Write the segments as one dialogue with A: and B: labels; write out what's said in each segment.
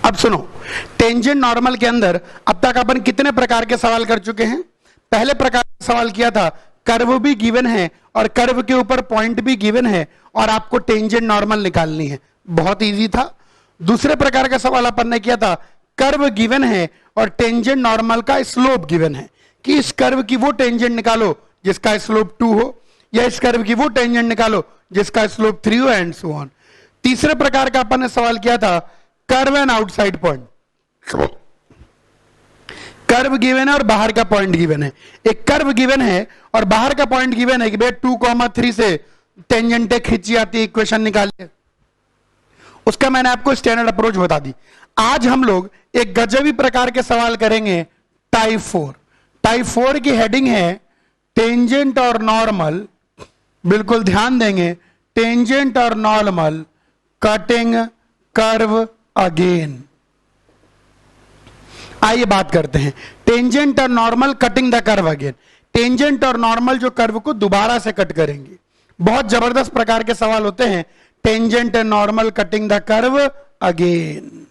A: अब सुनो, tangent normal के अंदर अब तक अपन कितने प्रकार के सवाल कर चुके हैं? पहले प्रकार का सवाल किया था, कर्व भी गिवन है और कर्व के ऊपर पॉइंट भी गिवन है और आपको टेंजेंट नॉर्मल निकालनी है। बहुत इजी था। दूसरे प्रकार का सवाल अपन ने किया था, कर्व गिवन है और टेंजेंट नॉर्मल का स्लोप गिवन है कि इस कर्व की वो टेंजेंट निकालो जिसका स्लोप 2 हो, या इस कर्व की वो टेंजेंट निकालो जिसका स्लोप 3 हो, एंड सो ऑन। तीसरे प्रकार का अपन ने सवाल किया था, curve and outside point. Curve given है और बाहर का पॉइंट गिवन है। एक कर्व गिवन है और बाहर का पॉइंट गिवन है कि भैया 2,3 से टेंजेंटें खींची आती है, इक्वेशन निकालिए। उसका मैंने आपको स्टैंडर्ड अप्रोच बता दी। आज हम लोग एक गजबी प्रकार के सवाल करेंगे, टाइप 4। टाइप 4 की हेडिंग है टेंजेंट और नॉर्मल। बिल्कुल ध्यान देंगे, टेंजेंट और नॉर्मल कटिंग कर्व अगेन। आइए बात करते हैं, टेंजेंट और normal cutting the curve again. Tangent और नॉर्मल जो कर्व को दोबारा से कट करेंगे। बहुत जबरदस्त प्रकार के सवाल होते हैं, tangent and normal cutting the curve again.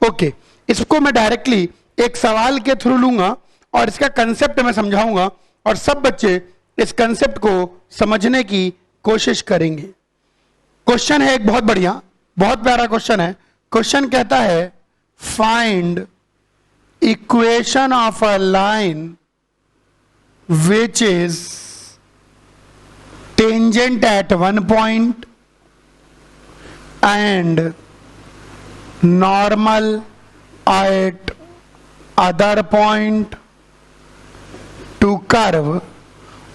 A: Okay, इसको मैं डायरेक्टली एक सवाल के थ्रू लूंगा और इसका कंसेप्ट मैं समझाऊंगा और सब बच्चे इस कंसेप्ट को समझने की कोशिश करेंगे। क्वेश्चन है एक बहुत बढ़िया, बहुत प्यारा क्वेश्चन है। क्वेश्चन कहता है, find equation of a line which is tangent at one point and normal at other point to curve।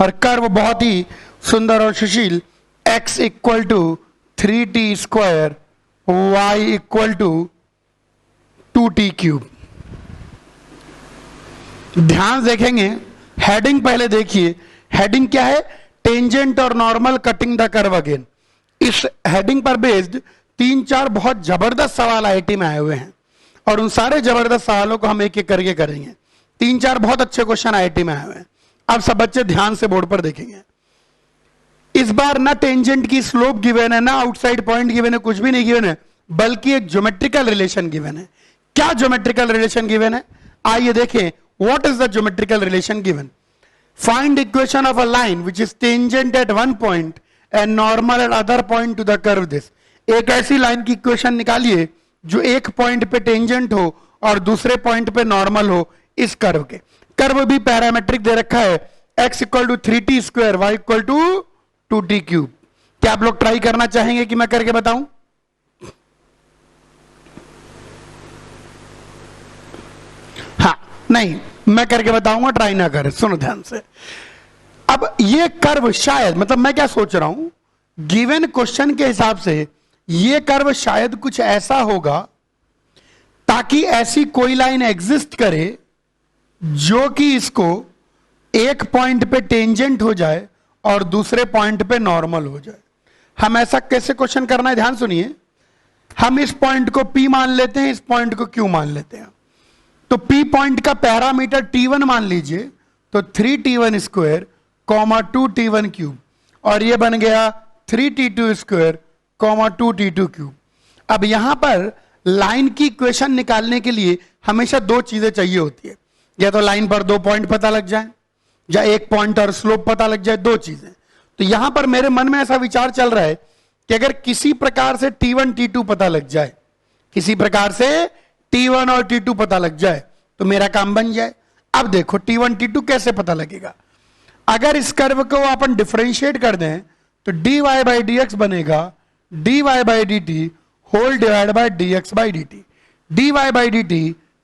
A: और कर्व बहुत ही सुंदर और सुशील, x equal to 3t square, y equal to 2t cube. ध्यान देखेंगे, हेडिंग पहले देखिए। हेडिंग क्या है? टेंजेंट और normal cutting the curve again. इस हेडिंग पर बेस्ड 3-4 बहुत जबरदस्त सवाल आईआईटी में आए हुए हैं और उन सारे जबरदस्त सवालों को हम एक एक करके करेंगे। 3-4 बहुत अच्छे क्वेश्चन आईआईटी में आए हुए हैं। अब सब बच्चे ध्यान से बोर्ड पर देखेंगे। इस बार ना टेंजेंट की स्लोप गिवन है, ना आउटसाइड पॉइंट गिवन है, कुछ भी नहीं गिवन है, बल्कि एक ज्योमेट्रिकल रिलेशन गिवन है। क्या ज्योमेट्रिकल रिलेशन गिवन है? आइए देखें, what is the geometrical relation given. Find equation of a line which is tangent at one point and normal at other point two the curve this. एक ऐसी line की equation निकालिए जो एक point पे टेंजेंट हो और दूसरे पॉइंट पे नॉर्मल हो इस कर्व के। कर्व भी पैरामेट्रिक दे रखा है, x equal to 3t square, y equal to 2t cube. क्या आप लोग ट्राई करना चाहेंगे कि मैं करके बताऊं? हाँ, नहीं, मैं करके बताऊंगा, ट्राई ना करें। सुनो ध्यान से। अब ये कर्व शायद, मतलब मैं क्या सोच रहा हूं, गिवन क्वेश्चन के हिसाब से ये कर्व शायद कुछ ऐसा होगा ताकि ऐसी कोई लाइन एग्जिस्ट करे जो कि इसको एक पॉइंट पे टेंजेंट हो जाए और दूसरे पॉइंट पे नॉर्मल हो जाए। हम ऐसा कैसे क्वेश्चन करना है, ध्यान सुनिए। हम इस पॉइंट को P मान लेते हैं, इस पॉइंट को Q मान लेते हैं। तो P पॉइंट का पैरामीटर T1 मान लीजिए, तो 3t1 square comma 2t1 cube, और ये बन गया 3t2 square comma 2t2 cube. अब यहां पर लाइन की इक्वेशन निकालने के लिए हमेशा दो चीजें चाहिए होती है, या तो लाइन पर 2 पॉइंट पता लग जाए या एक पॉइंट और स्लोप पता लग जाए, दो चीजें। तो यहां पर मेरे मन में ऐसा विचार चल रहा है कि अगर किसी प्रकार से T1 T2 पता लग जाए, किसी प्रकार से T1 और T2 पता लग जाए तो मेरा काम बन जाए। अब देखो T1 T2 कैसे पता लगेगा। अगर इस कर्व को अपन डिफरेंशिएट कर दें तो dy बाई dx बनेगा dy by dt whole divide by dx by dt। dy by dt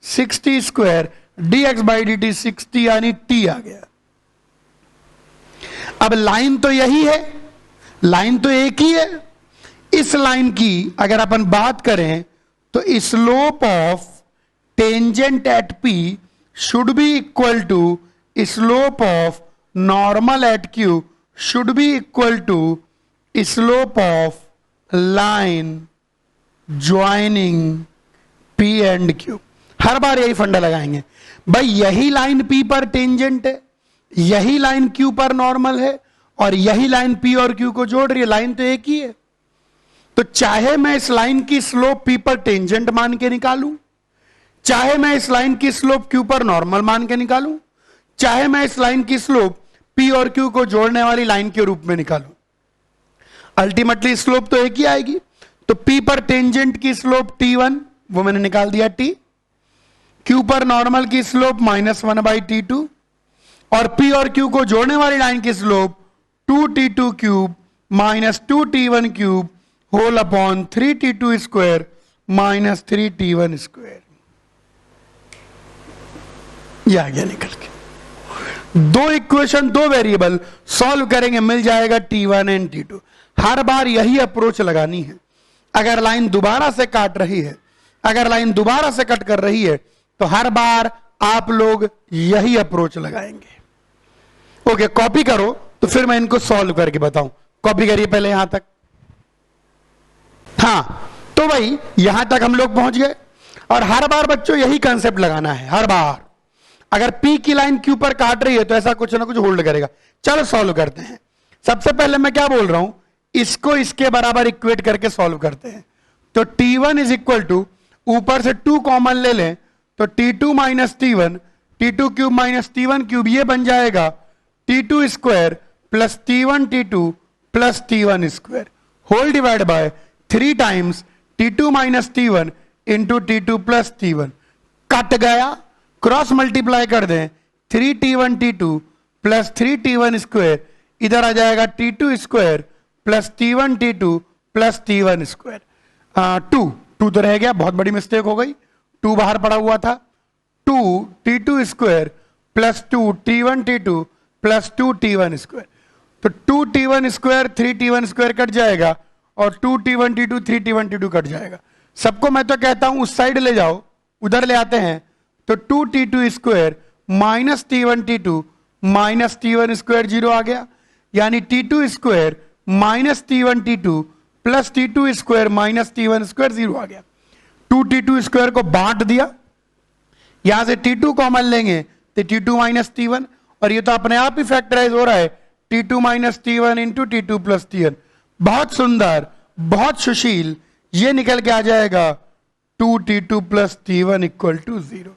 A: 60 square, dx by dt 60 यानी t आ गया। अब लाइन तो यही है, लाइन तो एक ही है। इस लाइन की अगर अपन बात करें तो slope of tangent at p should be equal to slope of normal at q should be equal to slope of line joining P and Q। हर बार यही फंडा लगाएंगे भाई, यही लाइन P पर टेंजेंट है, यही लाइन Q पर नॉर्मल है और यही लाइन P और Q को जोड़ रही है, लाइन तो एक ही है। तो चाहे मैं इस लाइन की स्लोप P पर टेंजेंट मान के निकालूं चाहे मैं इस लाइन की स्लोप क्यू पर नॉर्मल मान के निकालूं, चाहे मैं इस लाइन की स्लोप पी और क्यू को जोड़ने वाली लाइन के रूप में निकालूं, अल्टीमेटली स्लोप तो एक ही आएगी। तो पी पर टेंजेंट की स्लोप T1 वो मैंने निकाल दिया T, क्यू पर नॉर्मल की स्लोप -1/T2 और पी और क्यू को जोड़ने वाली लाइन की slope 2T2 cube -2T1 cube whole upon 3T2 square -3T1 square. यह आ गया निकल के। दो इक्वेशन, दो वेरिएबल सॉल्व करेंगे, मिल जाएगा T1 एंड T2। हर बार यही अप्रोच लगानी है। अगर लाइन दोबारा से काट रही है, अगर लाइन दोबारा से कट कर रही है, तो हर बार आप लोग यही अप्रोच लगाएंगे। ओके, कॉपी करो तो फिर मैं इनको सॉल्व करके बताऊं। कॉपी करिए पहले यहां तक। हां, तो भाई यहां तक हम लोग पहुंच गए और हर बार बच्चों यही कंसेप्ट लगाना है। हर बार अगर पी की लाइन क्यू पर काट रही है तो ऐसा कुछ ना कुछ होल्ड करेगा। चलो सॉल्व करते हैं। सबसे पहले मैं क्या बोल रहा हूं, इसको इसके बराबर इक्वेट करके सॉल्व करते हैं। तो T1 इज इक्वल टू, ऊपर से 2 कॉमन ले लें तो T2 minus T1, T2 cube minus T1 cube, ये बन जाएगा T2 square plus T1 T2 plus T1 square whole divide by 3 times T2 minus T1 into T2 plus T1। कट गया, क्रॉस मल्टीप्लाई कर दें, 3T1 T2 plus 3T1 square, इधर आ जाएगा T2 square plus T1 T2 plus T1 square. 2 तो रह गया, बहुत बड़ी मिस्टेक हो गई, 2 बाहर पड़ा हुआ था। 2T2 square plus 2T1 T2 plus 2T1 square. तो 2T1 square 3T1 square cut जाएगा और 2T1 T2 3T1 T2 cut जाएगा। सबको मैं तो कहता हूं उस साइड ले जाओ, उधर ले आते हैं। तो 2T2 square minus T1 T2 minus T1 square 0 आ गया, यानी T2 square minus T1 T2 plus T2 square minus T1 square 0 आ गया। 2T2 स्क्वायर को बांट दिया, यहां से T2 कॉमन लेंगे तो T2 माइनस T1, और ये तो अपने आप ही फैक्टराइज हो रहा है, T2 minus T1 into T2 plus T1। बहुत सुंदर, बहुत सुशील, ये निकल के आ जाएगा 2T2 plus T1 equal to 0।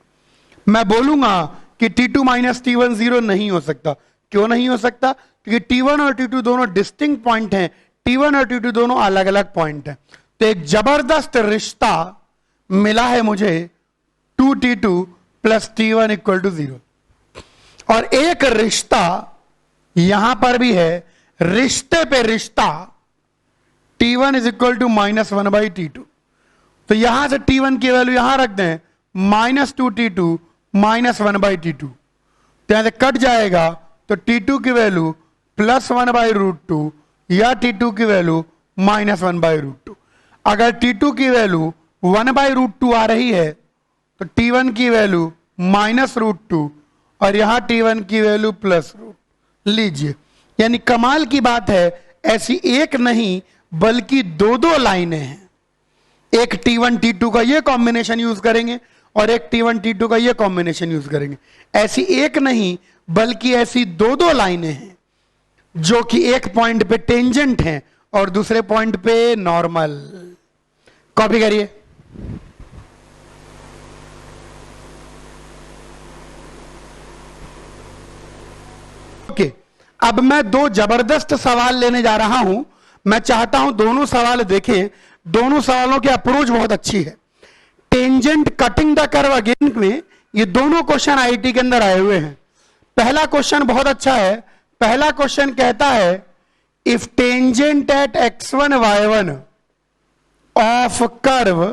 A: मैं बोलूंगा कि T2 माइनस T1 0 नहीं हो सकता। क्यों नहीं हो सकता? क्योंकि T1 और T2 दोनों डिस्टिंक्ट पॉइंट हैं, T1 और T2 दोनों अलग अलग पॉइंट हैं। तो एक जबरदस्त रिश्ता मिला है मुझे 2T2 plus T1 equal to 0, और एक रिश्ता यहां पर भी है, रिश्ते पे रिश्ता, T1 is equal to -1/T2। तो यहां से T1 की वैल्यू यहां रख दें, -2T2 -1/T2, तो यहां से कट जाएगा। तो T2 की वैल्यू +1/√2 या T2 की वैल्यू -1/√2। अगर T2 की वैल्यू 1/√2 आ रही है तो T1 की वैल्यू -√2 और यहां T1 की वैल्यू +√2 लीजिए। यानी कमाल की बात है, ऐसी एक नहीं बल्कि दो लाइनें हैं। एक T1 T2 का ये कॉम्बिनेशन यूज करेंगे और एक T1 T2 का ये कॉम्बिनेशन यूज करेंगे। ऐसी एक नहीं बल्कि ऐसी दो लाइनें हैं जो कि एक पॉइंट पे टेंजेंट हैं और दूसरे पॉइंट पे नॉर्मल। कॉपी करिए। ओके, अब मैं 2 जबरदस्त सवाल लेने जा रहा हूं। मैं चाहता हूं दोनों सवाल देखें। दोनों सवालों की अप्रोच बहुत अच्छी है। Tangent cutting the curve again में ये दोनों क्वेश्चन आईटी के अंदर आए हुए हैं। पहला क्वेश्चन बहुत अच्छा है। पहला क्वेश्चन कहता है if tangent at x1 y1 of curve,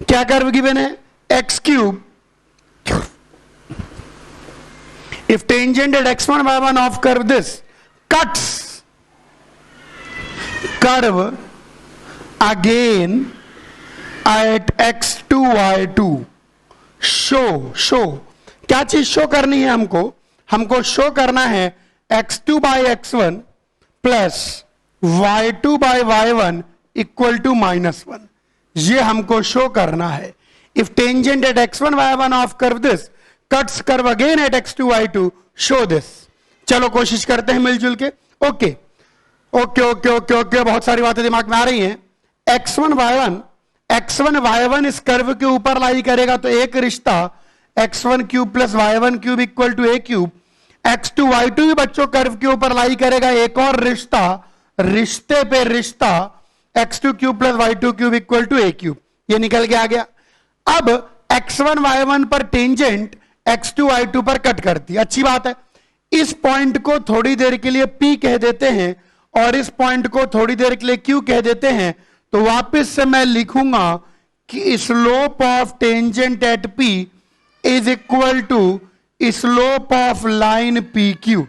A: क्या कर्व गिवन है? x3। If tangent at x1 y1 of curve this cuts curve again at x2 y2, show क्या चीज शो करनी है हमको शो करना है x2 by x1 plus y2 by y1 equal to -1। ये हमको शो करना है। If tangent at x1 y1 of curve this cuts curve again at x2 y2, show this. चलो कोशिश करते हैं मिलजुल के। ओके, बहुत सारी बातें दिमाग में आ रही हैं। x1 y1 x1 y1 इस कर्व के ऊपर लाई करेगा तो एक रिश्ता x1 cube plus y1 cube equal to a cube, x2 y2 भी बच्चों कर्व के ऊपर लाई करेगा, एक और रिश्ता, रिश्ते पे रिश्ता x2 cube plus y2 cube equal to a cube, ये निकल के आ गया। अब x1 y1 पर टेंजेंट x2 y2 पर कट करती है, अच्छी बात है। इस पॉइंट को थोड़ी देर के लिए P कह देते हैं और इस पॉइंट को थोड़ी देर के लिए Q कह देते हैं, तो वापस से मैं लिखूंगा कि slope of tangent at P is equal to slope of line PQ।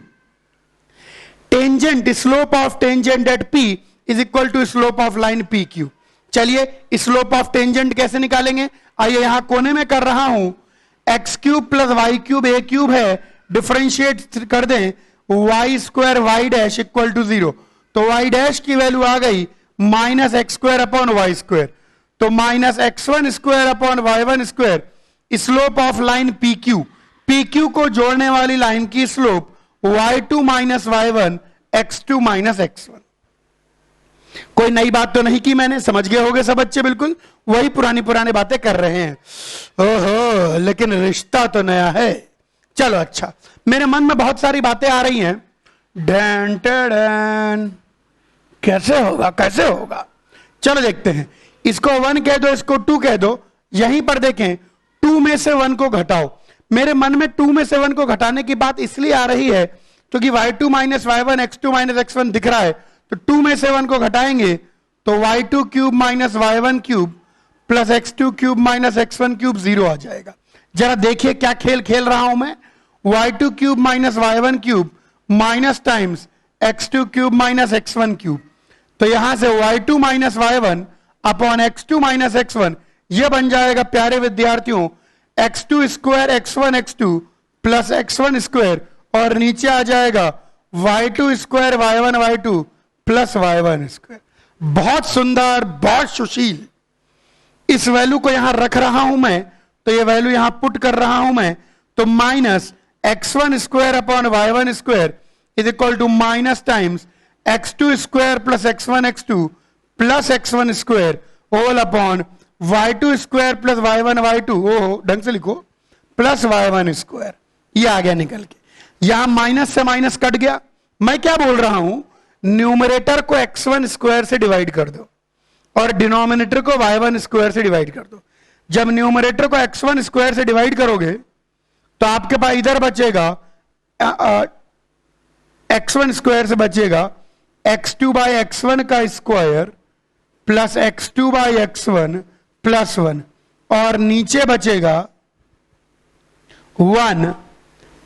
A: Tangent, slope of tangent at P is equal to slope of line PQ। चलिए स्लोप ऑफ टेंजेंट कैसे निकालेंगे, आइए यहां कोने में कर रहा हूं, x cube plus y cube a cube है, डिफरेंशिएट कर दें, y square y dash equal to 0, तो वाई डैश की वैल्यू आ गई minus x square upon Y square, तो minus x1 square upon y1 square, slope of line PQ, PQ को जोड़ने वाली लाइन की slope y2 minus y1 x2 minus x1। कोई नई बात तो नहीं की मैंने, समझ गए होंगे सब बच्चे, बिल्कुल वही पुरानी बातें कर रहे हैं। ओहो, लेकिन रिश्ता तो नया है। चलो अच्छा, मेरे मन में बहुत सारी बातें आ रही हैं, डैन डैन कैसे होगा। चलो देखते हैं, इसको 1 कह दो, इसको 2 कह दो, यहीं पर देखें 2 में से 1 को घटाओ। मेरे मन में 2 में से 1 को घटाने की बात इसलिए आ रही है क्योंकि y2 minus y1 x2 minus x1 दिख रहा है, तो 2 में से 1 को घटाएंगे तो y2 cube minus y1 cube plus x2 cube minus x1 cube 0 आ जाएगा। जरा देखिए क्या खेल खेल रहा हूं मैं, y2 cube minus y1 cube minus times x2 cube minus x1 cube, तो यहां से y2 minus y1 upon x2 minus x1, यह बन जाएगा प्यारे विद्यार्थियों x2 square x1 x2 plus x1 square, और नीचे आ जाएगा y2 square y1 y2 plus y1 square. बहुत सुंदर, बहुत सुशील। इस वैल्यू को यहां रख रहा हूं मैं, तो ये वैल्यू यहां पुट कर रहा हूं मैं, तो minus x1 square upon y1 square is equal to minus times x2 square plus x1 x2 plus x1 square whole upon y2 square plus y1 y2, ओहो ढंग से लिखो, प्लस y1 स्क्वायर। ये आ गया निकल के, यहां माइनस से माइनस कट गया। मैं क्या बोल रहा हूं, न्यूमरेटर को x1 स्क्वायर से डिवाइड कर दो और डिनोमिनेटर को y1 स्क्वायर से डिवाइड कर दो। जब न्यूमरेटर को x1 स्क्वायर से डिवाइड करोगे तो आपके पास इधर बचेगा x1 स्क्वायर से बचेगा x2 बाई x1 का square plus x2 by x1 plus 1, और नीचे बचेगा 1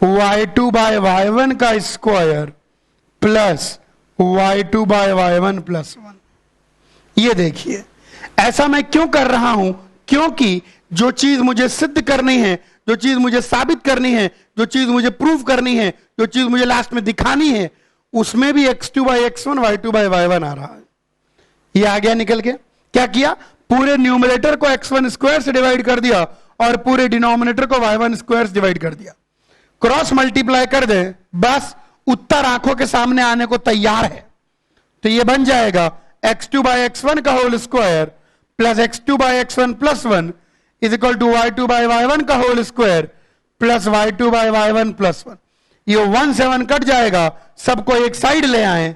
A: y2 बाय y1 का square plus y2 bye y1 plus 1। ये देखिए, ऐसा मैं क्यों कर रहा हूं, क्योंकि जो चीज मुझे सिद्ध करनी है, जो चीज मुझे साबित करनी है, जो चीज मुझे प्रूव करनी है, जो चीज मुझे लास्ट में दिखानी है, उसमें भी x2 by x1 y2 by y1 आ रहा है। ये आ गया निकल के। क्या किया, पूरे न्यूमरेटर को x1 स्क्वायर से डिवाइड कर दिया और पूरे डिनोमिनेटर को y1 स्क्वायर से डिवाइड कर दिया। क्रॉस मल्टीप्लाई कर दे, बस उत्तर आंखों के सामने आने को तैयार है। तो ये बन जाएगा x2 बाई x1 का whole square plus x2 by x1 plus 1 is equal to y2 by y1 का whole square plus y2 by y1 plus 1। ये 1 से 1 कट जाएगा, सबको एक साइड ले आए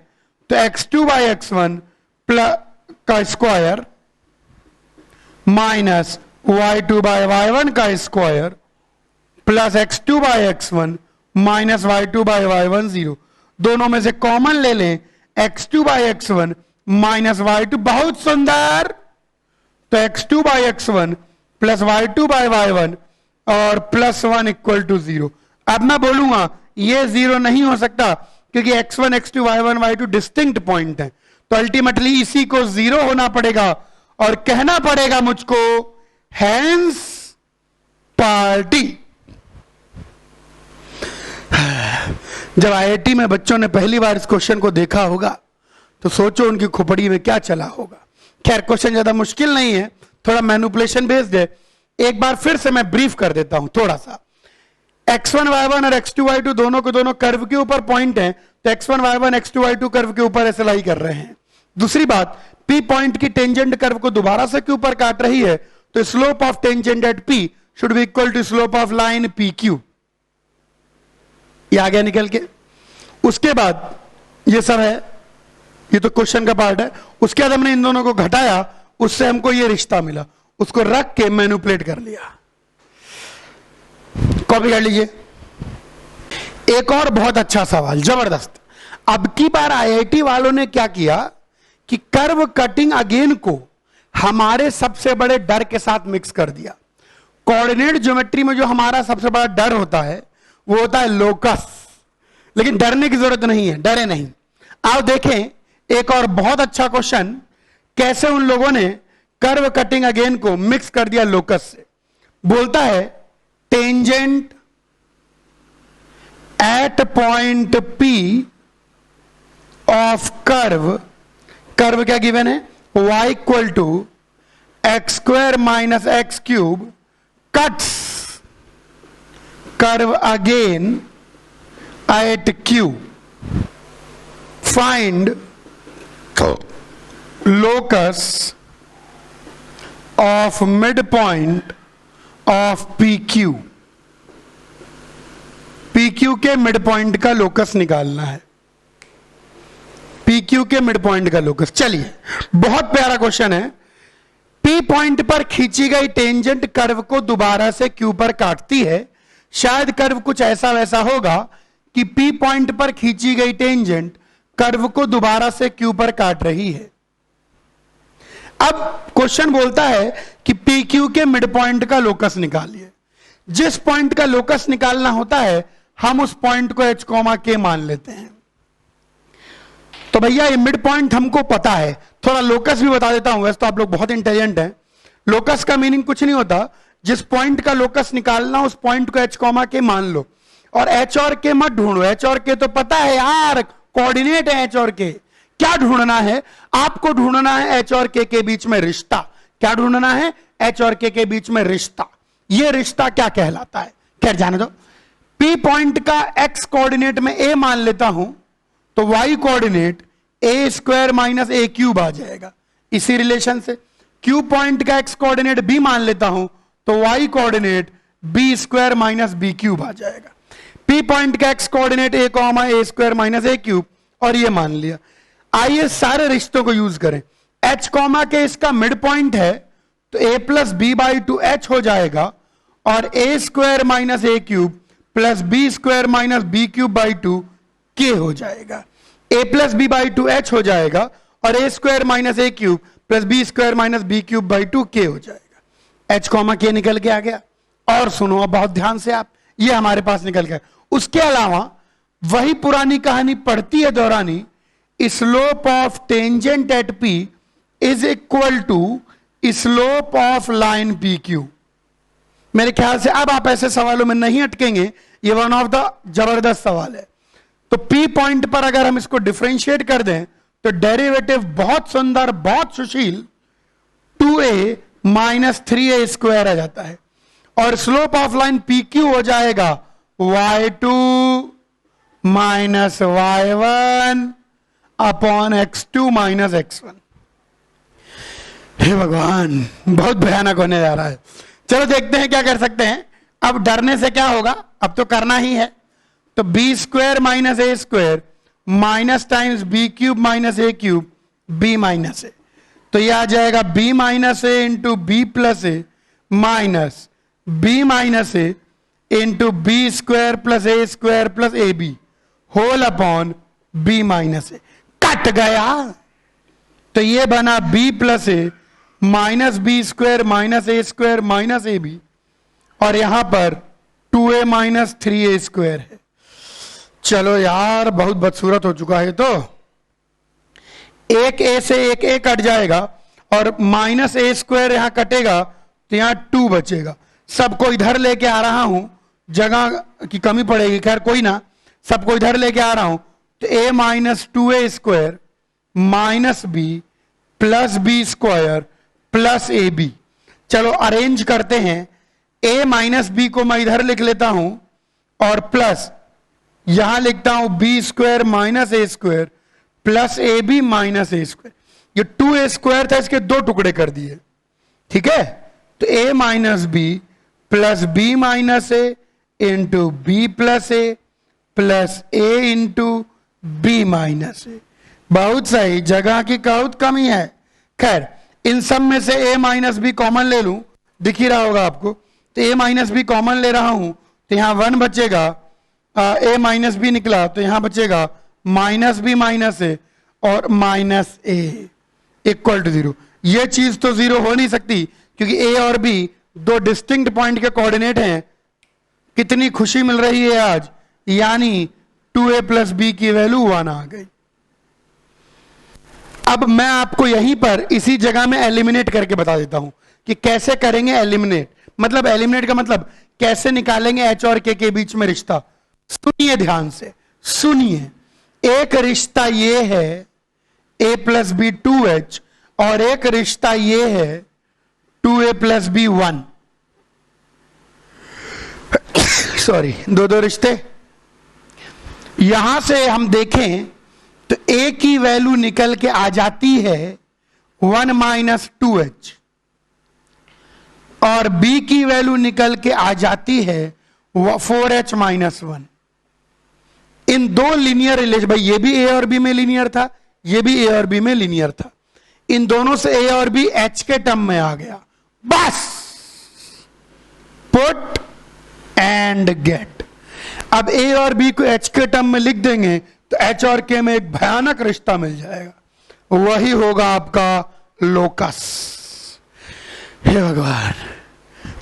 A: तो x2 बाई x1 का square minus y2 by y1 का square plus x2 by x1 minus y2 by y1 0। दोनों में से कॉमन ले लें, x2 by x1 minus y2, बहुत सुंदर, तो x2 by x1 plus y2 by y1 और प्लस 1 इक्वल टू 0। अब मैं बोलूंगा ये 0 नहीं हो सकता क्योंकि x1 x2 y1 y2 distinct point है, तो अल्टीमेटली इसी को 0 होना पड़ेगा और कहना पड़ेगा मुझको हैंस पार्टी। जब आईआईटी में बच्चों ने पहली बार इस क्वेश्चन को देखा होगा तो सोचो उनकी खोपड़ी में क्या चला होगा। खैर क्वेश्चन ज्यादा मुश्किल नहीं है, थोड़ा मैनिपुलेशन बेस्ड है। एक बार फिर से मैं ब्रीफ कर देता हूं थोड़ा सा। x1 y1 और x2 y2 दोनों के दोनों कर्व के ऊपर पॉइंट हैं, तो x1 y1 x2 y2 curve के ऊपर ऐसे लाई कर रहे हैं। दूसरी बात, पी पॉइंट की टेंजेंट कर्व को दोबारा से क्यू पर काट रही है, तो slope of tangent at P should be equal to slope of line P Q. ये आ गया निकल के। उसके बाद ये सब है, ये तो क्वेश्चन का पार्ट है। उसके बाद हमने इन दोनों को घटाया, उससे हमको ये रिश्ता मिला, उसको रख के मैनिपुलेट कर लिया। कॉपी कर लीजिए। एक और बहुत अच्छा सवाल, जबरदस्त। अब की बार आईआईटी वालों ने क्या किया कि कर्व कटिंग अगेन को हमारे सबसे बड़े डर के साथ मिक्स कर दिया। कोऑर्डिनेट ज्योमेट्री में जो हमारा सबसे बड़ा डर होता है वो होता है लोकस, लेकिन डरने की जरूरत नहीं है, डरे नहीं। आओ देखें एक और बहुत अच्छा क्वेश्चन, कैसे उन लोगों ने कर्व कटिंग अगेन को मिक्स कर दिया लोकस से। बोलता है tangent at point P of curve, curve क्या गिवन है, y equal to x square minus x cube cuts curve again at Q, find locus of mid point of PQ। PQ के mid point का locus निकालना है, PQ के mid point का locus. चलिए, बहुत प्यारा क्वेश्चन है। P पॉइंट पर खींची गई टेंजेंट कर्व को दोबारा से Q पर काटती है। शायद कर्व कुछ ऐसा वैसा होगा कि P पॉइंट पर खींची गई टेंजेंट कर्व को दोबारा से Q पर काट रही है। अब क्वेश्चन बोलता है कि PQ के मिड पॉइंट का लोकस निकालिए। जिस पॉइंट का लोकस निकालना होता है हम उस पॉइंट को H, K मान लेते हैं। तो भैया ये मिड पॉइंट हमको पता है, थोड़ा लोकस भी बता देता हूं। वैसे तो आप लोग बहुत इंटेलिजेंट हैं। लोकस का मीनिंग कुछ नहीं होता, जिस पॉइंट का लोकस निकालना उस पॉइंट को H, K मान लो, और H और K मत ढूंढो। H और K तो पता है यार, कोऑर्डिनेट है H और K। क्या ढूंढना है आपको? ढूंढना है H और K के बीच में रिश्ता। क्या ढूंढना है? H और K के बीच में रिश्ता। यह रिश्ता क्या कहलाता है? खैर जाने दो। P पॉइंट का x कोऑर्डिनेट में a मान लेता हूं तो y coordinate a square minus a cube आ जाएगा इसी रिलेशन से। Q पॉइंट का x कोऑर्डिनेट b मान लेता हूं तो y कोऑर्डिनेट b square minus b cube आ जाएगा। P पॉइंट का x coordinate a square minus a cube, और ये मान लिया। आइए सारे रिश्तों को यूज करें। H, के इसका मिड पॉइंट है तो a plus B by two H हो जाएगा, और a square minus a cube plus B square minus B cube by two K हो जाएगा। a plus B by two H हो जाएगा, और a square minus a cube plus B square minus B cube by two K हो जाएगा। H, K निकल के आ गया। और सुनो अब बहुत ध्यान से आप, ये हमारे पास निकल गया। उसके अलावा वही पुरानी कहानी पढ़ती है दोहरानी, slope of tangent at P is equal to slope of line PQ। मेरे ख्याल से अब आप ऐसे सवालों में नहीं अटकेंगे, ये वन ऑफ द जबरदस्त सवाल है। तो P पॉइंट पर अगर हम इसको डिफरेंशिएट कर दें तो डेरिवेटिव बहुत सुंदर, बहुत सुशील 2a माइनस 3a स्क्वायर आ जाता है, और स्लोप ऑफ लाइन PQ हो जाएगा y2 minus y1 upon x2 minus x1। हे भगवान, बहुत भयानक होने जा रहा है। चलो देखते हैं क्या कर सकते हैं। अब डरने से क्या होगा, अब तो करना ही है। तो b square minus A square minus times b cube minus a cube b minus a, तो यह आ जाएगा b minus a into b plus a minus b minus a into b square plus a square plus A b whole upon b minus a. Cut गया, तो ये बना b plus a minus b square minus A square minus a b, और यहां पर 2a minus 3a square है। चलो यार बहुत बदसूरत हो चुका है। तो एक a से एक a कट जाएगा, और माइनस a स्क्वायर यहां कटेगा तो यहां 2 बचेगा। सबको इधर लेके आ रहा हूं, जगह की कमी पड़ेगी, खैर कोई ना, सबको इधर लेके आ रहा हूं। तो a minus 2a square minus B plus B square plus A B. चलो अरेंज करते हैं। a माइनस बी को मैं इधर लिख लेता हूं, और प्लस यहां लिखता हूं बी स्क्वायर माइनस ए स्क्वायर प्लस ए बी माइनस ए स्क्वायर। ये 2a² था, इसके दो टुकड़े कर दिए, ठीक है। तो a minus B plus b minus a into b plus a plus a into b minus a. बहुत सही, जगह की बहुत कमी है। खैर, इन सब में से a माइनस बी कॉमन ले लूं, दिख ही रहा होगा आपको। तो a माइनस बी कॉमन ले रहा हूं तो यहां 1 बचेगा, a माइनस बी निकला तो यहां बचेगा माइनस बी माइनस ए और माइनस ए इक्वल टू 0। ये चीज तो 0 हो नहीं सकती क्योंकि a और b दो डिस्टिंक्ट पॉइंट के कोऑर्डिनेट हैं। कितनी खुशी मिल रही है आज, यानी 2a प्लस बी की वैल्यू 1 आ गई। अब मैं आपको यहीं पर इसी जगह में एलिमिनेट करके बता देता हूं कि कैसे करेंगे एलिमिनेट। मतलब एलिमिनेट का मतलब कैसे निकालेंगे h और k के बीच में रिश्ता। सुनिए ध्यान से, सुनिए। एक रिश्ता ये है a प्लस बी 2h और एक रिश्ता ये है 2a प्लस बी 1। सॉरी, दो रिश्ते। यहां से हम देखें तो a की वैल्यू निकल के आ जाती है 1 माइनस 2h और b की वैल्यू निकल के आ जाती है 4h माइनस 1। इन दो लीनियर रिलेशन, भाई ये भी a और b में लीनियर था, ये भी a और b में लीनियर था। इन दोनों से a और b h के टर्म में आ गया। बस पुट एंड गेट। अब a और b को h के टर्म में लिख देंगे तो h और k में एक भयानक रिश्ता मिल जाएगा, वही होगा आपका लोकस। हे भगवान,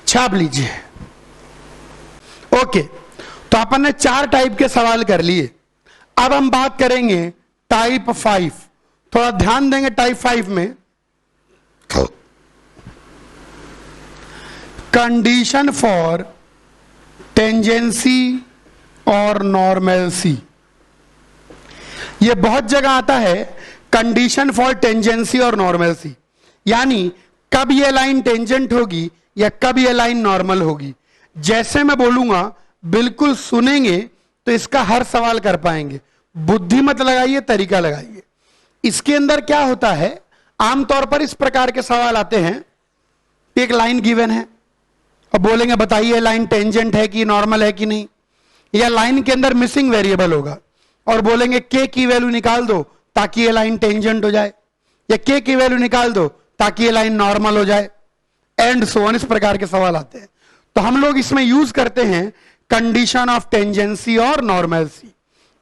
A: छाप लीजिए। ओके, तो अपन ने 4 टाइप के सवाल कर लिए। अब हम बात करेंगे टाइप 5। थोड़ा ध्यान देंगे टाइप 5 में। कंडीशन फॉर टेंजेंसी और नॉर्मलसी। यह बहुत जगह आता है, कंडीशन फॉर टेंजेंसी और नॉर्मलसी, यानी कब यह लाइन टेंजेंट होगी या कब यह लाइन नॉर्मल होगी। जैसे मैं बोलूंगा बिल्कुल सुनेंगे तो इसका हर सवाल कर पाएंगे। बुद्धि मत लगाइए, तरीका लगाइए। इसके अंदर क्या होता है, आमतौर पर इस प्रकार के सवाल आते हैं। एक लाइन गिवन है और बोलेंगे बताइए लाइन टेंजेंट है कि नॉर्मल है कि नहीं, या लाइन के अंदर मिसिंग वेरिएबल होगा और बोलेंगे के की वैल्यू निकाल दो ताकि ये लाइन टेंजेंट हो जाए, या के की वैल्यू निकाल दो ताकि ये लाइन नॉर्मल हो जाए, एंड सो ऑन। इस प्रकार के सवाल आते हैं। तो हम लोग इसमें यूज करते हैं कंडीशन ऑफ टेंजेंसी और नॉर्मलसी।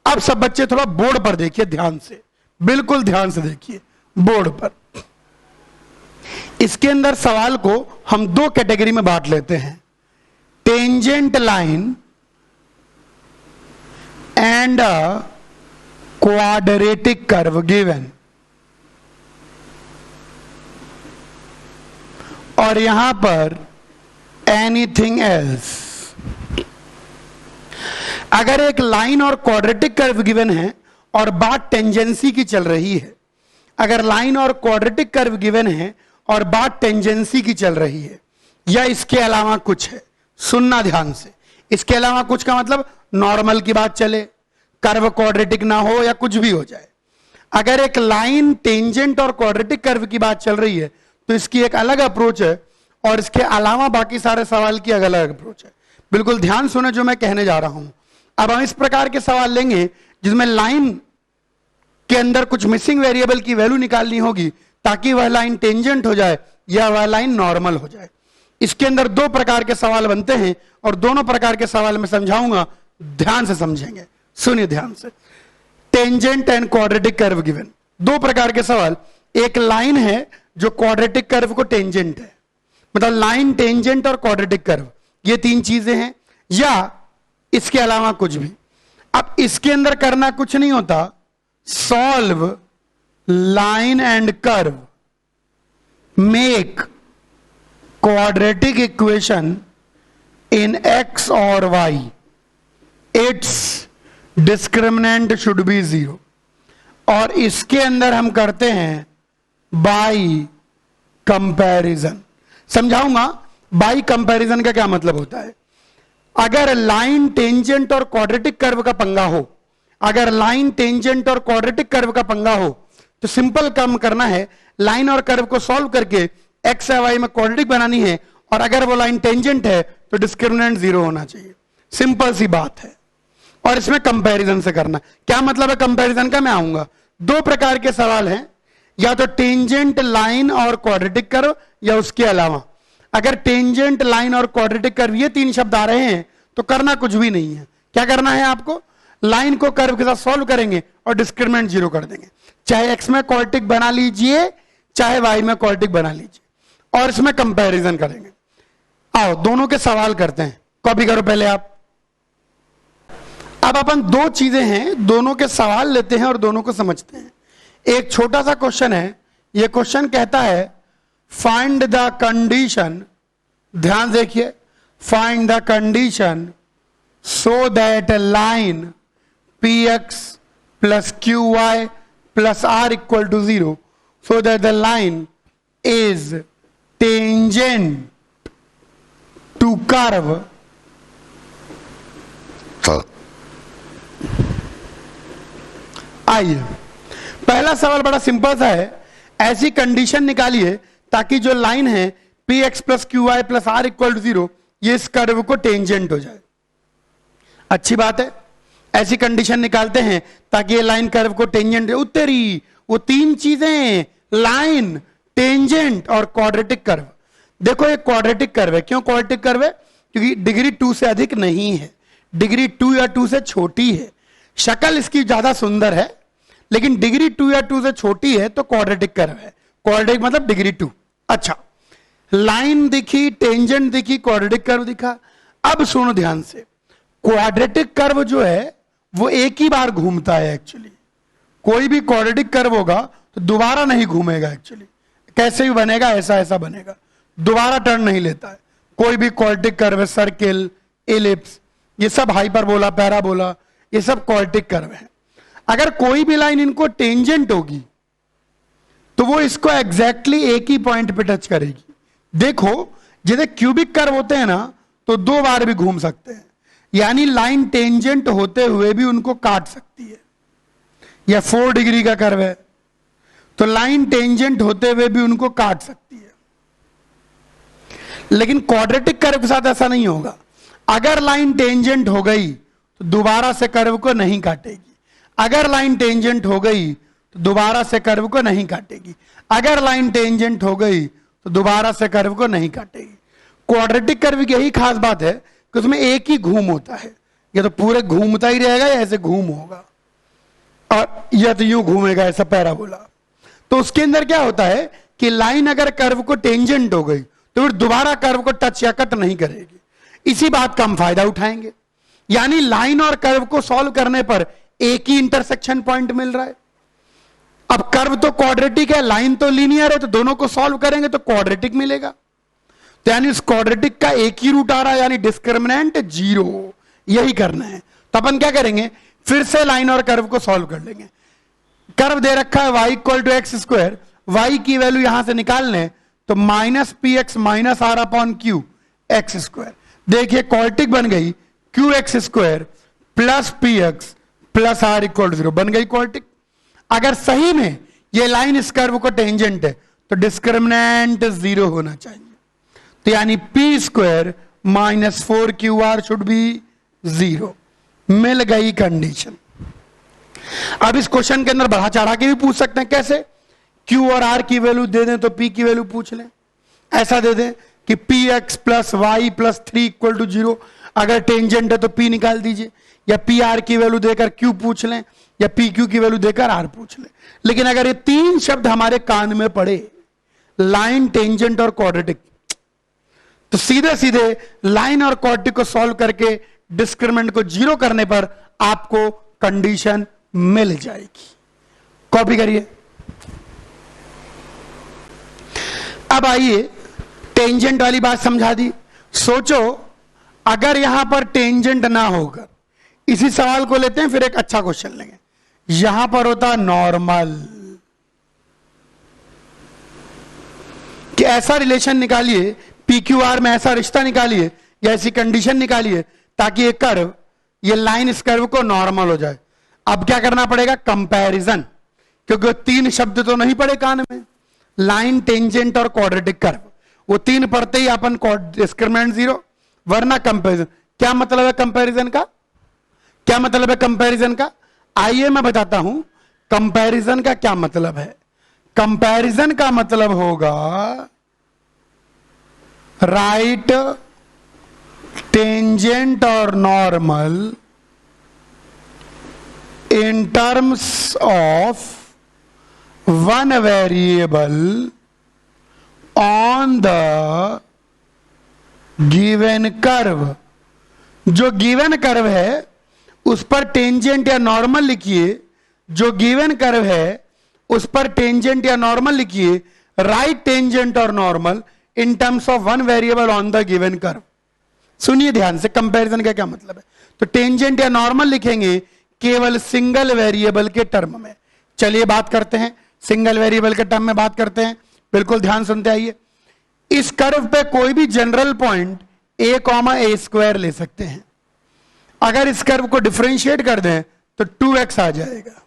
A: अब सब बच्चे थोड़ा बोर्ड पर देखिए ध्यान से, बिल्कुल ध्यान से देखिए बोर्ड पर। इसके अंदर सवाल को हम 2 कैटेगरी में बांट लेते हैं, tangent line and a quadratic curve given. और यहां पर एनीथिंग एल्स। अगर एक लाइन और क्वाड्रेटिक कर्व गिवन है और बात टेंजेंसी की चल रही है, अगर लाइन और क्वाड्रेटिक कर्व गिवन है और बात टेंजेंसी की चल रही है, या इसके अलावा कुछ है, सुनना ध्यान से। इसके अलावा कुछ का मतलब नॉर्मल की बात चले, कर्व क्वाड्रेटिक ना हो या कुछ भी हो जाए। अगर एक लाइन टेंजेंट और क्वाड्रेटिक कर्व की बात चल रही है तो इसकी एक अलग अप्रोच है और इसके अलावा बाकी सारे सवाल की अलग अप्रोच है। बिल्कुल ध्यान सुने जो मैं कहने जा रहा हूं। अब हम इस प्रकार के सवाल लेंगे जिसमें लाइन के अंदर कुछ मिसिंग वेरिएबल की वैल्यू निकालनी होगी ताकि वह लाइन टेंजेंट हो जाए या वह लाइन नॉर्मल हो जाए। इसके अंदर 2 प्रकार के सवाल बनते हैं और दोनों प्रकार के सवाल मैं समझाऊंगा, ध्यान से समझेंगे। सुनिए ध्यान से। Tangent and quadratic curve given, 2 प्रकार के सवाल। एक लाइन है जो क्वाड्रेटिक कर्व को टेंजेंट है, मतलब लाइन टेंजेंट और क्वाड्रेटिक कर्व, ये 3 चीजें हैं, या इसके अलावा कुछ भी। अब इसके अंदर करना कुछ नहीं होता, solve line and curve, make quadratic equation in x और y, it's discriminant should be 0। और इसके अंदर हम करते हैं बाई कंपैरिजन। समझाऊंगा बाई कंपैरिजन का क्या मतलब होता है। अगर लाइन टेंजेंट और क्वाड्रेटिक कर्व का पंगा हो, अगर लाइन टेंजेंट और क्वाड्रेटिक कर्व का पंगा हो तो सिंपल काम करना है, लाइन और कर्व को सॉल्व करके एक्स या वाई में क्वाड्रेटिक बनानी है, और अगर वो लाइन टेंजेंट है तो डिस्क्रिमिनेंट 0 होना चाहिए। सिंपल सी बात है। और इसमें कंपैरिजन से करना। क्या मतलब है कंपैरिजन का, मैं आऊंगा। दो प्रकार के सवाल हैं, या तो टेंजेंट लाइन और क्वाड्रेटिक कर्व, या उसके अलावा। अगर टेंजेंट लाइन और क्वाड्रेटिक कर्व ये तीन शब्द आ रहे हैं तो करना कुछ भी नहीं है। क्या करना है आपको, लाइन को कर्व के साथ सॉल्व करेंगे और डिस्क्रिमिनेंट 0 कर देंगे। चाहे एक्स में क्वाड्रेटिक बना लीजिए, चाहे वाई में क्वाड्रेटिक बना लीजिए, और इसमें कंपैरिजन करेंगे। आओ दोनों के सवाल करते हैं। कॉपी करो पहले आप। अब अपन दो चीजें हैं, दोनों के सवाल लेते हैं और दोनों को समझते हैं। एक छोटा सा क्वेश्चन है, यह क्वेश्चन कहता है फाइंड द कंडीशन, ध्यान देखिए, find the condition so that line P x plus Q y plus R equal to 0 so that the line is tangent to curve आइए, पहला सवाल बड़ा सिंपल सा है। ऐसी कंडीशन निकालिए ताकि जो लाइन है P x plus Q y plus R equal to 0 ये इस कर्व को टेंजेंट हो जाए। अच्छी बात है, ऐसी कंडीशन निकालते हैं ताकि ये लाइन कर्व को टेंजेंट। उत्तरी वो तीन चीजें, लाइन, टेंजेंट और क्वाड्रेटिक कर्व। देखो ये क्वाड्रेटिक कर्व है। क्यों क्वाड्रेटिक कर्व है, क्योंकि डिग्री 2 से अधिक नहीं है, डिग्री 2 या 2 से छोटी है। शक्ल इसकी ज्यादा सुंदर है, लेकिन डिग्री 2 या 2 से छोटी है तो क्वाड्रेटिक कर्व है। क्वाड्रेटिक मतलब डिग्री 2। अच्छा, लाइन दिखी, टेंजेंट दिखी, क्वाड्रेटिक कर्व दिखा। अब सुनो ध्यान से, क्वाड्रेटिक कर्व जो है वो एक ही बार घूमता है। एक्चुअली कोई भी क्वाड्रेटिक कर्व होगा तो दोबारा नहीं घूमेगा। एक्चुअली कैसे भी बनेगा, ऐसा ऐसा बनेगा, दोबारा टर्न नहीं लेता है। कोई भी क्वाड्रेटिक कर्व है, सर्किल, एलिप्स, ये सब हाइपरबोला, पैराबोला, ये सब क्वाड्रेटिक कर्व है। अगर कोई भी लाइन इनको टेंजेंट होगी तो वो इसको एग्जैक्टली एक ही पॉइंट पे टच करेगी। देखो जैसे क्यूबिक कर्व होते हैं ना तो दो बार भी घूम सकते हैं, यानी लाइन टेंजेंट होते हुए भी उनको काट सकती है। या 4 डिग्री का कर्व है तो लाइन टेंजेंट होते हुए भी उनको काट सकती है। लेकिन क्वाड्रेटिक कर्व के साथ ऐसा नहीं होगा। अगर लाइन टेंजेंट हो गई तो दोबारा से कर्व को नहीं काटेगी। अगर लाइन टेंजेंट हो गई तो दोबारा से कर्व को नहीं काटेगी। अगर लाइन टेंजेंट हो गई तो दोबारा से कर्व को नहीं काटेगी। क्वाड्रेटिक कर्व की यही खास बात है कि उसमें एक ही घूम होता है। या तो पूरे घूमता ही रहेगा या ऐसे घूम होगा, और या तो यूं घूमेगा ऐसा पैराबोला। तो उसके अंदर क्या होता है कि लाइन अगर कर्व को टेंजेंट हो गई तो फिर दोबारा कर्व को टच या कट नहीं करेगी। इसी बात का हम फायदा उठाएंगे। यानी लाइन और कर्व को सॉल्व करने पर एक ही इंटरसेक्शन पॉइंट मिल रहा है। अब कर्व तो क्वाड्रेटिक है, लाइन तो लीनियर है, तो दोनों को सॉल्व करेंगे तो क्वाड्रेटिक मिलेगा। तो यानी इस क्वाड्रेटिक का एक ही रूट आ रहा है, यानी डिस्क्रिमिनेंट 0। यही करना है। तो अपन क्या करेंगे, फिर से लाइन और कर्व को सॉल्व कर लेंगे। कर्व दे रखा है y equal to x square, y की वैल्यू यहां से निकाल लें तो minus P x minus R upon Q x square. देखिए क्वाड्रेटिक बन गई, Q x square plus P x plus R equal to 0 बन गई क्वाड्रेटिक। अगर सही में ये लाइन इस कर्व को टेंजेंट है तो डिस्क्रिमिनेंट 0 होना चाहिए। तो यानी P square minus 4QR should be 0। मिल गई कंडीशन। अब इस क्वेश्चन के अंदर बढ़ा चढ़ा के भी पूछ सकते हैं। कैसे, Q और R की वैल्यू दे दें तो P की वैल्यू पूछ लें। ऐसा दे दें कि px plus y plus 3 equal to 0। अगर टेंजेंट है तो P निकाल दीजिए, या PR की वैल्यू देकर Q पूछ लें, या PQ की वैल्यू देकर R पूछ लें। लेकिन अगर ये तीन शब्द हमारे कान में पड़े, लाइन, टेंजेंट और क्वाड्रेटिक, तो सीधे सीधे लाइन और क्वाड्रेटिक को सॉल्व करके डिस्क्रिमिनेंट को 0 करने पर आपको कंडीशन मिल जाएगी। कॉपी करिए। अब आइए, टेंजेंट वाली बात समझा दी। सोचो अगर यहां पर टेंजेंट ना होकर, इसी सवाल को लेते हैं, फिर एक अच्छा क्वेश्चन लेंगे। यहां पर होता नॉर्मल, कि ऐसा रिलेशन निकालिए, PQR में ऐसा रिश्ता निकालिए या ऐसी कंडीशन निकालिए ताकि ये कर्व, ये लाइन इस कर्व को नॉर्मल हो जाए। अब क्या करना पड़ेगा, कंपैरिजन, क्योंकि 3 शब्द तो नहीं पढ़े कान में, लाइन, टेंजेंट और क्वाड्रेटिक कर्व, वो 3 पढ़ते ही अपन डिस्क्रिमिनेंट 0, वरना कंपैरिजन। क्या मतलब है कंपैरिजन का? क्या मतलब है कंपैरिजन का? आइए मैं बताता हूं कंपैरिजन का क्या मतलब है। कंपैरिजन का मतलब होगा राइट टेंजेंट और normal in terms of one variable on the given curve। जो गिवन कर्व है उस पर टेंजेंट या नॉर्मल लिखिए, जो गिवन कर्व है उस पर टेंजेंट या नॉर्मल लिखिए, राइट टेंजेंट और normal in terms of one variable on the given curve. सुनिए ध्यान से कंपैरिजन का क्या मतलब है। तो टेंजेंट या नॉर्मल लिखेंगे केवल सिंगल वेरिएबल के टर्म में। चलिए बात करते हैं, सिंगल वेरिएबल के टर्म में बात करते हैं, बिल्कुल ध्यान सुनते आइए। इस कर्व पे कोई भी जनरल पॉइंट a,a² ले सकते हैं। अगर इस कर्व को डिफरेंशिएट कर दें तो 2x आ जाएगा।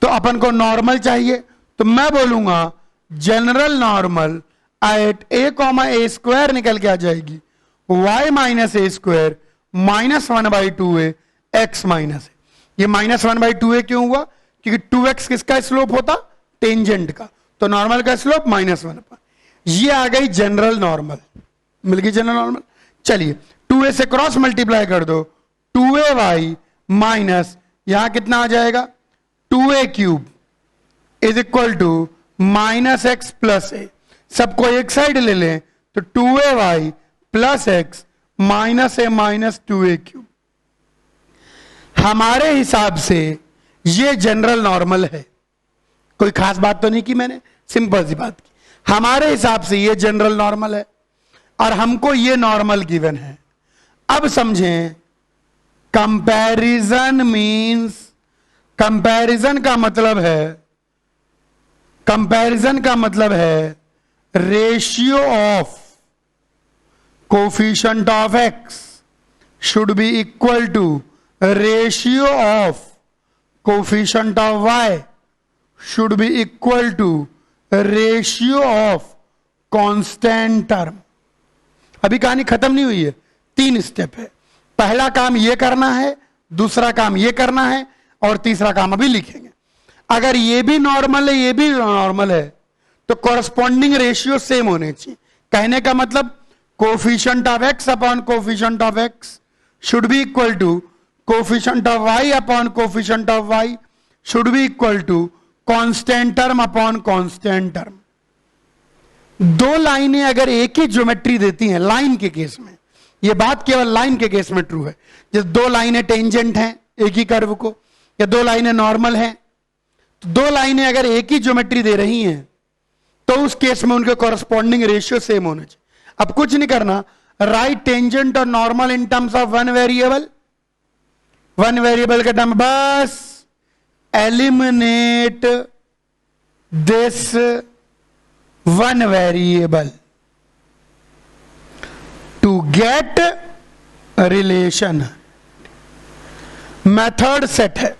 A: तो अपन को नॉर्मल चाहिए, तो मैं बोलूंगा जनरल नॉर्मल एट a,a² निकल के आ जाएगी y - a² -1/2a x minus. ये -1/2a क्यों हुआ? क्योंकि 2x किसका स्लोप होता? टेंजेंट का, तो नॉर्मल का स्लोप -1। ये आ गई जनरल नॉर्मल, मिल गई जनरल नॉर्मल। चलिए 2a से क्रॉस मल्टीप्लाई कर दो, 2ay माइनस यहां कितना आ जाएगा 2a³ is equal to -x + a। सबको एक साइड ले लें तो 2ay + x -a - 2a³। हमारे हिसाब से ये जनरल नॉर्मल है। कोई खास बात तो नहीं की मैंने, सिंपल सी बात की। हमारे हिसाब से ये जनरल नॉर्मल है और हमको ये नॉर्मल गिवन है। अब समझें कंपैरिजन मींस, कंपैरिजन का मतलब है ratio of coefficient of x should be equal to ratio of coefficient of y should be equal to ratio of constant term. अभी कहानी खत्म नहीं हुई है, 3 स्टेप है। पहला काम ये करना है, दूसरा काम ये करना है और तीसरा काम अभी लिखेंगे। अगर ये भी नॉर्मल है, ये भी नॉर्मल है, तो कॉरस्पॉन्डिंग रेशियो सेम होने चाहिए। कहने का मतलब coefficient of x upon coefficient of x should be equal to coefficient of y upon coefficient of y should be equal to constant term upon constant term. 2 लाइनें अगर एक ही ज्योमेट्री देती हैं, लाइन के केस में, यह बात केवल लाइन के केस में ट्रू है। जैसे 2 लाइनें टेंजेंट हैं एक ही कर्व को, या 2 लाइनें नॉर्मल हैं, तो 2 लाइनें अगर एक ही ज्योमेट्री दे रही हैं तो उस केस में उनके कॉरस्पॉन्डिंग रेशियो सेम होना चाहिए। अब कुछ नहीं करना, राइट टेंजेंट और normal in terms of one variable का टर्म, बस eliminate this one variable to get relation. Method set है।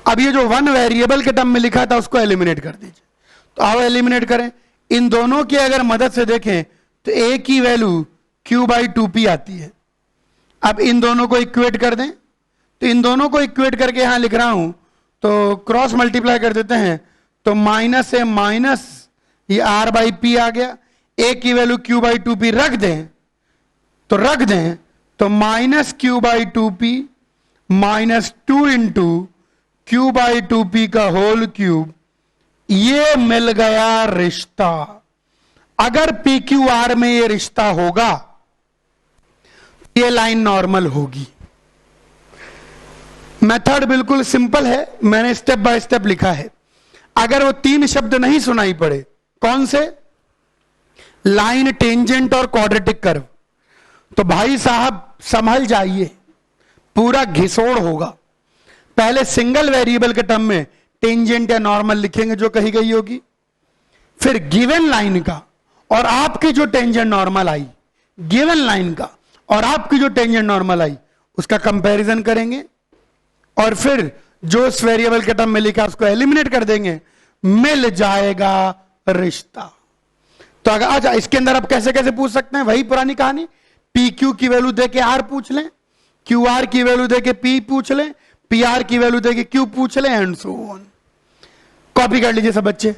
A: अब ये जो वन वेरिएबल के टर्म में लिखा था उसको एलिमिनेट कर दीजिए। तो आओ एलिमिनेट करें। इन दोनों की अगर मदद से देखें तो a की वैल्यू q/2p आती है। अब इन दोनों को इक्वेट कर दें, तो इन दोनों को इक्वेट करके यहां लिख रहा हूं, तो क्रॉस मल्टीप्लाई कर देते हैं, तो माइनस से माइनस ये r/p आ गया। a की वैल्यू q/2p रख दें तो -q/2p -2 इंटू q/2p का होल क्यूब। ये मिल गया रिश्ता। अगर PQR में ये रिश्ता होगा ये लाइन नॉर्मल होगी। मेथड बिल्कुल सिंपल है, मैंने स्टेप बाय स्टेप लिखा है। अगर वो 3 शब्द नहीं सुनाई पड़े, कौन से? लाइन, टेंजेंट और क्वाड्रेटिक कर्व, तो भाई साहब संभल जाइए, पूरा घिसोड़ होगा। पहले सिंगल वेरिएबल के टर्म में टेंजेंट या नॉर्मल लिखेंगे जो कही गई होगी, फिर गिवन लाइन का और आपकी जो टेंजेंट नॉर्मल आई, गिवन लाइन का और आपकी जो टेंजेंट नॉर्मल आई, उसका कंपैरिजन करेंगे और फिर जो इस वेरिएबल के टर्म में लिखा उसको एलिमिनेट कर देंगे। मिल जाएगा रिश्ता। तो अगर अच्छा इसके अंदर आप कैसे कैसे पूछ सकते हैं, वही पुरानी कहानी, पी क्यू की वैल्यू दे के आर पूछ लें, क्यू आर की वैल्यू दे के पी पूछ लें, पी आर की वैल्यू दे के क्यू पूछ लें, एंड सो ऑन। कॉपी कर लीजिए सब बच्चे।